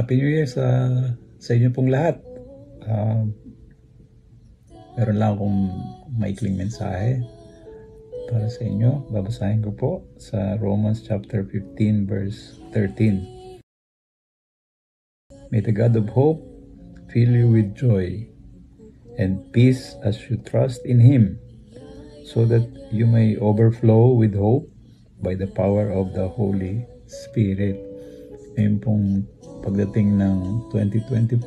Happy New Year sa inyo pong lahat. Meron lang akong maikling mensahe para sa inyo. Babasahin ko po sa Romans chapter 15 verse 13. May the God of hope fill you with joy and peace as you trust in Him, so that you may overflow with hope by the power of the Holy Spirit. Ngayon pong pagdating ng 2024,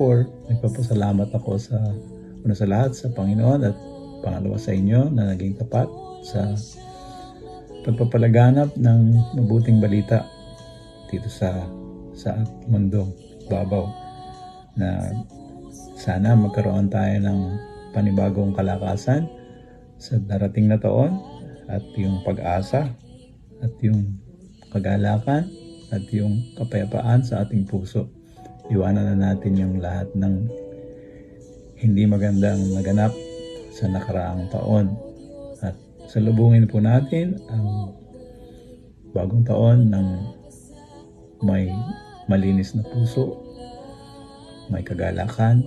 nagpapasalamat ako sa lahat sa Panginoon at pangalawa sa inyo na naging tapat sa pagpapalaganap ng mabuting balita dito sa mundong babaw, na sana magkaroon tayo ng panibagong kalakasan sa darating na taon, at yung pag-asa at yung kagalakan at yung kapayapaan sa ating puso. Iwanan na natin yung lahat ng hindi magandang naganap sa nakaraang taon, at salubungin po natin ang bagong taon ng may malinis na puso, may kagalakan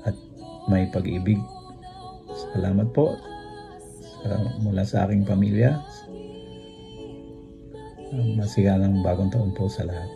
at may pag-ibig. Salamat po mula sa aking pamilya. Masigalang bagong taon po sa lahat.